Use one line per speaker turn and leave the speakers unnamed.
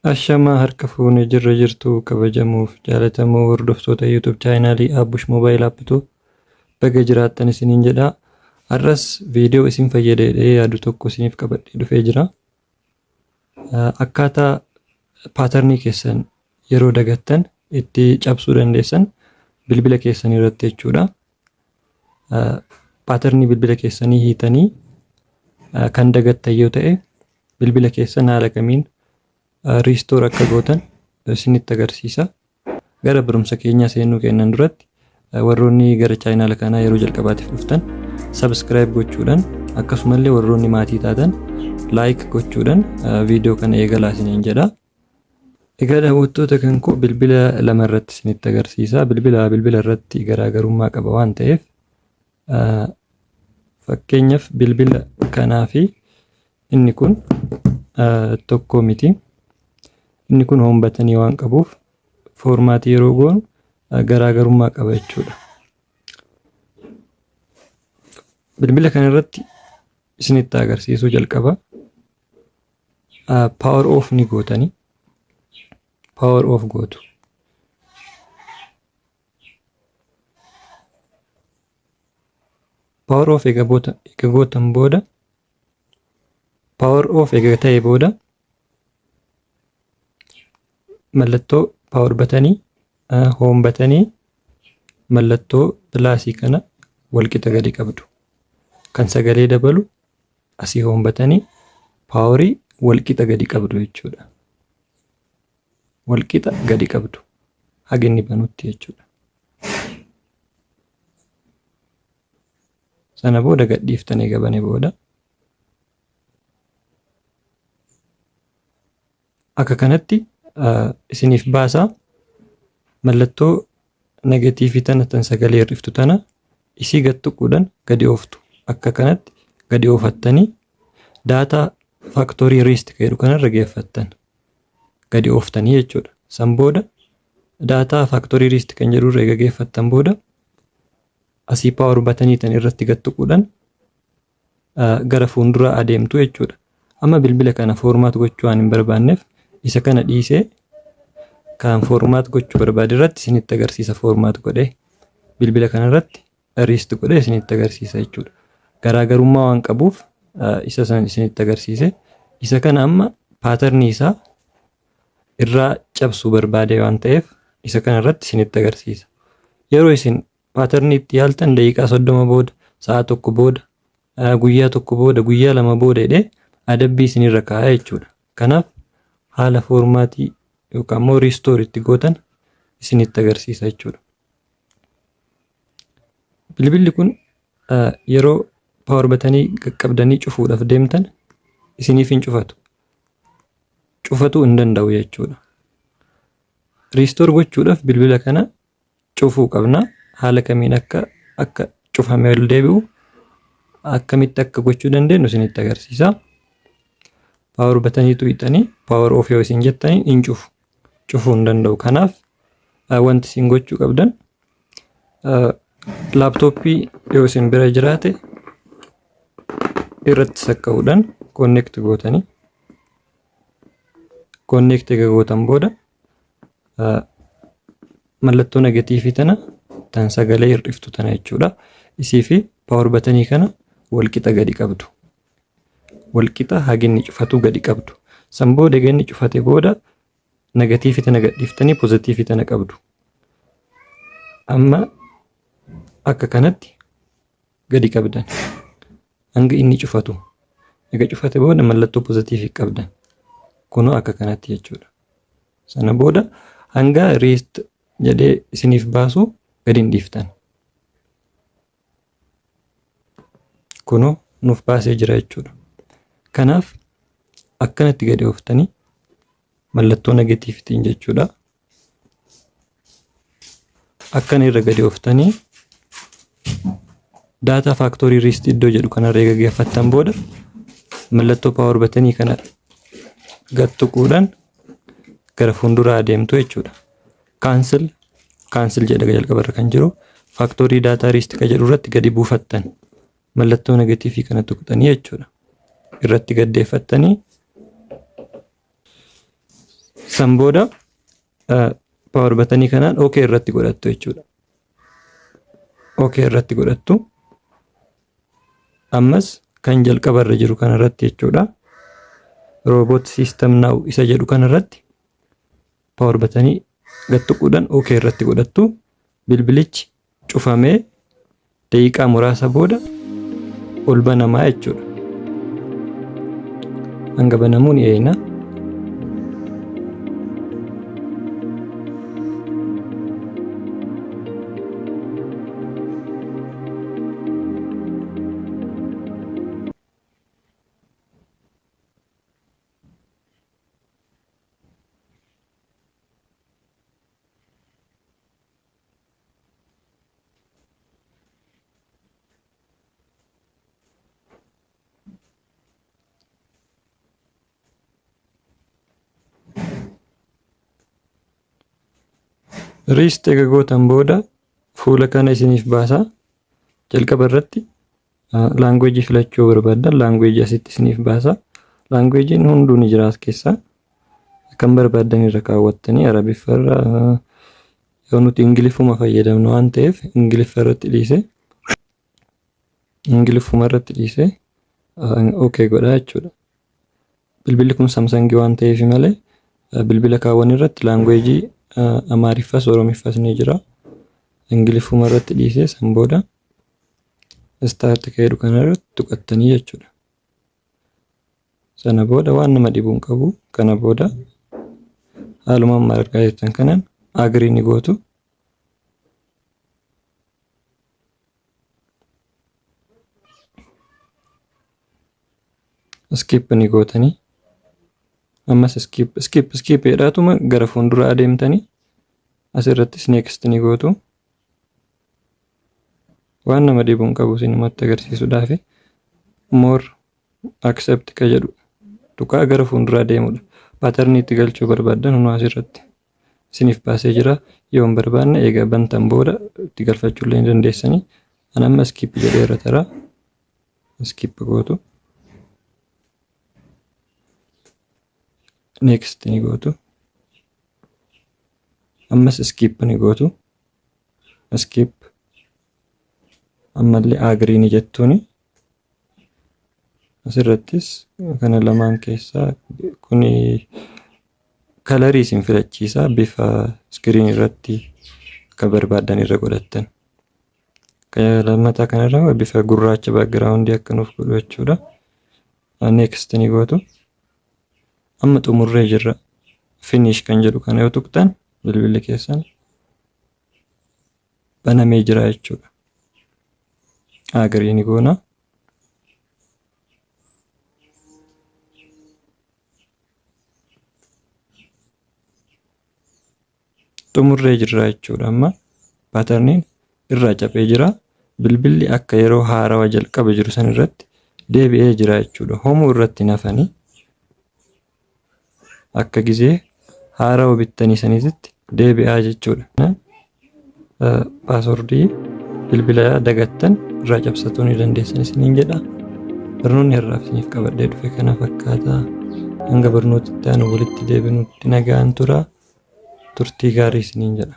Ashamaa harka fuunee jirra jirtu kabajamuuf jaallatamoo hordoftoota YouTube chaanaalii Abbush Mobile Apptu baga jiraattan isiniin jedha. Har'as viidiyoo isin fayyadee yaadu tokko isiniif qabadhee dhufee jira. Akkaataa paatarnii keessan yeroo dagattan itti cabsuu dandeessan bilbila keessanii irratti jechuudha. Paatarnii bilbila keessanii hiitanii kan dagattan yoo ta'e bilbila keessan haala kamiin restore akka gootan isinitti agarsiisa. Gara barumsa keenyaa seenuu kennan duratti warroonni gara chaanaala kanaa yeroo jalqabaatiif dhuftan subscribe gochuudhaan akkasumallee warroonni maatii taatan like gochuudhaan viidiyoo kana eegalaa isiniin jedha. Egaa daawwattoota kan koo bilbila lama irratti isinitti agarsiisa. Bilbila irratti garaagarummaa qaba waan ta'eef fakkeenyaaf bilbila kanaa fi inni kun tokko miti. Inni kun hoombatanii waan qabuuf foormaatii yeroo goonu garaagarummaa qaba jechuudha. Bilbila kana irratti isinitti agarsiisuu jalqaba. Power off ni gootanii. Power off gootu. Power off eega gootan booda power off eega ta'e booda mallattoo power batanii home batanii mallattoo pilaasii kana walqixa gadi qabdu. Kan sagalee dabalu asii home batanii paaworii walqixa gadi qabdu jechuudha. Walqixa gadi qabdu haga inni banutti jechuudha. Sana booda gadhiiftanii gabane booda akka kanatti isiniif baasaa mallattoo negatiivii tana tan sagalee hir'iftu tana isii gad tuquudhaan gadi ooftu. Akka kanatti gadi oofattanii daataa faaktorii riist jedhu kanarra geeffattan gadi ooftanii jechuudha. San booda daataa faaktorii riist kan jedhurra eega geeffattan booda asii paawar batanii tan irratti gad tuquudhaan gara fuulduraa adeemtu jechuudha. Amma bilbila kana foormaat gochuu waan hin barbaanneef isa kana dhiisee kan foormaat gochuu barbaade irratti isinitti agarsiisa. Foormaat godhee bilbila kana irratti riist godhee isinitti agarsiisa jechuudha. Garaagarummaa waan qabuuf isa san isinitti agarsiise. Isa kana amma paatarnii isaa irraa cabsuu barbaade waan ta'eef isa kana irratti isinitti agarsiisa. Yeroo isin paatarnii itti yaaltan daqiiqaa 30 booda, sa'a tokko booda, guyyaa tokko booda, guyyaa lama booda jedhee adabbii isinirra kaa'aa jechuudha. Kanaaf haala foormaatii yookaan immoo restore itti gootan isinitti agarsiisa jechuudha. Bilbilli kun yeroo power batanii qaqqabdanii cufuudhaaf deemtan isiniif hin cufatu. Cufatuu hin danda'u jechuudha. Restore gochuudhaaf bilbila kana cufuu qabna. Haala kamiin akka cufamee ol deebi'u akkamitti akka gochuu dandeenyu isinitti agarsiisa. Power batanii tuqxanii power off yoo isin jettanii hin cufu. Cufuu hin danda'u. Kanaaf wanti isin gochuu qabdan laaptooppii yoo isin bira jiraate irratti sakka'uudhaan connect gootanii connect gootan booda mallattoo negatiivii tana tan sagalee hir'iftu tana jechuudha. Isii fi power batanii kana walqixa gadi qabdu. Walqixa haginni cufatu gadi qabdu. San booda egaa cufate booda negatiivii tana gadhiiftanii pozitiivii tana qabdu. Amma akka kanatti gadi qabdan hanga inni cufatu. Egaa cufate booda mallattoo pozitiivii qabdan. Kunoo akka kanatti jechuudha. Sana booda hanga rest jedhee isiniif baasu gadi hin dhiiftan. Kunoo nuuf baasee jira jechuudha. Kanaaf akkanatti gadi ooftanii mallattoo negatiivitiin jechuudha. Akkan irra gadi ooftanii daataa faaktorii riist iddoo jedhu kanarra eega geeffattan booda mallattoo paawar batanii kana gad tuquudhaan gara fuulduraa adeemtu jechuudha. Cancel jedha jalqabarra kan jiru faaktorii daataa riist ka jedhu irratti gadi buufattan mallattoo negatiivii kana tuqxanii jechuudha. Irratti gaddeeffattanii San booda power buttonii kanaan okay irratti godhattu jechuudha. Okay irratti godhattu. Ammas kan jalqaba irra jiru kana irratti jechuudha. Robot system now isa jedhu kana irratti power buttonii gattuquudhaan okay irratti godhattu. Bilbilichi cufamee daqiiqaa muraasa booda ol banamaa jechuudha. Hanga banamuun eeyna. Riist eega gootan booda fuula kana isiniif baasaa. Jalqaba irratti laanguweejii filachuu barbaaddan laanguweejii asitti isiniif baasaa. Laanguweejiin hunduu ni jira as keessaa. Kan barbaaddan irra kaawwattanii Arabiffaa irra yoo nuti Ingiliffuma fayyadamnu waan ta'eef Ingiliffa irratti dhiisee Ingiliffuma irratti dhiisee okay godhaa jechuudha. Bilbilli kun Samsung waan ta'eef malee bilbila kaawwan irratti laanguweejii Amaariffas Oromiffas ni jira. Ingiliffuma irratti dhiisee san booda start jedhu kana irratti tuqattanii jechuudha. Sana booda waan nama dhibu hin qabu. Kana booda haaluma amma argaa jirtan kanaan agree ni gootu. Skip ni gootanii. Ammas skip jedhaatuma gara fuuldura adeemtanii asirrattis next ni gootu. Waan nama dhibu hin qabu isinumatti agarsiisuudhaaf more accept ka jedhu tuqaa gara fuuldura adeemudha. Patternii itti galchuu barbaaddan hunoo asirratti isiniif baasee jira. Yoo hin barbaanne eega bantan booda itti galfachuu illee ni dandeessanii. Ani amma skip jedhee irra taraa skip gootu. Next ni gootu. Ammas skip ni gootu. Skip. Ammallee agree ni jettuuni. Asirrattis kana lamaan keessaa kuni kalarii isin filachiisa. Bifa screen irratti akka barbaaddan irra godhattan. Lammataa kanarra bifa gurraacha background akka nuuf godhu jechuudha. Next ni gootu. Amma xumurree jirra. Finish kan jedhu kana yoo tuqxan bilbilli keessan banamee jira jechuudha. Agree ni goona. Xumurree jirra jechuudha. Amma patterniin irraa cabee jira. Bilbilli akka yeroo haarawaa jalqaba jiru san irratti deebi'ee jira jechuudha. Homuu irratti nafanii akka gizee haarawaa bittanii sanitti deebi'aa jechuudha. Paaswordii bilbila dagattan irraa cabsachuu ni dandeessan isiniin jedha. Barnoonni har'aaf isiniif qabadhee dhufe kana fakkaata. Hanga barnoota itti aanu walitti deebinutti nagaan turaa. Turtii gaarii isiniin jedha.